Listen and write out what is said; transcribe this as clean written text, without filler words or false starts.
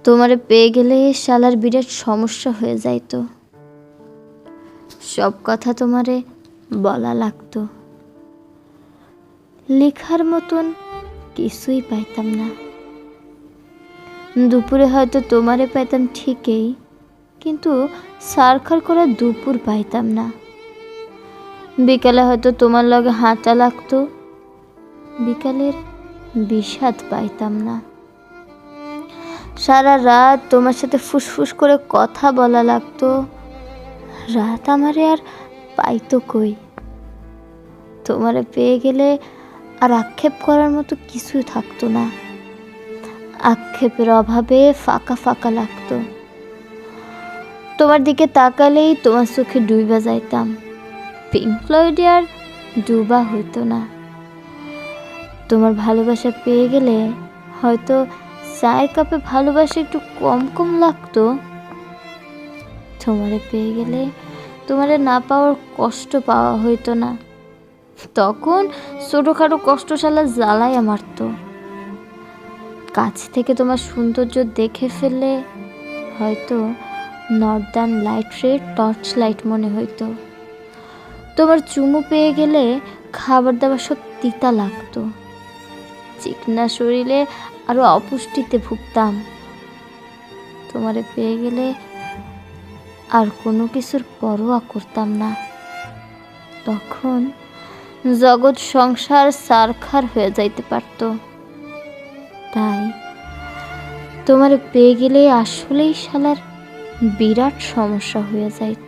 তোমারে পেয়ে গেলে শালার বিরাট সমস্যা হয়ে যাইতো। সব কথা তোমারে বলা লাগতো, লেখার মতন কিছুই পাইতাম না। দুপুরে হয়তো তোমারে পাইতাম ঠিকই, কিন্তু সারখার করা দুপুর পাইতাম না। বিকালে হয়তো তোমার লগে হাঁটা লাগতো, বিকালের বিষাদ পাইতাম না। সারা রাত তোমার সাথে ফুসফুস করে কথা বলা লাগতো, রাত আমারে আর পাইতো কই। তোমারে পেয়ে গেলে আর আক্ষেপ করার মতো কিছুই থাকতো না। আক্ষেপের অভাবে ফাঁকা ফাঁকা লাগতো। তোমার দিকে তাকালেই তোমার চোখে ডুইবা যাইতাম। পিঙ্ক ফ্লয়েডে আর ডুবা হইতো না। তোমার ভালোবাসা পেয়ে গেলে হয়তো চায়ের কাপে ভালোবাসা একটু কম কম লাগতো। তোমারে পেয়ে গেলে তোমারে না পাওয়ার কষ্ট পাওয়া হইতো না। তখন ছোটোখাটো কষ্টশালা জ্বালাইয়া মারত। কাছ থেকে তোমার সৌন্দর্য দেখে ফেললে হয়তো নর্দার্ন লাইটরে টর্চ লাইট মনে হইতো। তোমার চুমু পেয়ে গেলে খাবার দাবার সব তিতা লাগতো। চিকনা শরীরে আরো অপুষ্টিতে ভুগতাম। তোমারে পেয়ে গেলে আর কোনো কিছুর পরোয়া করতাম না। তখন জগৎ সংসার সারখার হয়ে যাইতে পারত। তাই তোমারে পেয়ে গেলে আসলেই শালার বিরাট সমস্যা হয়ে যাইত।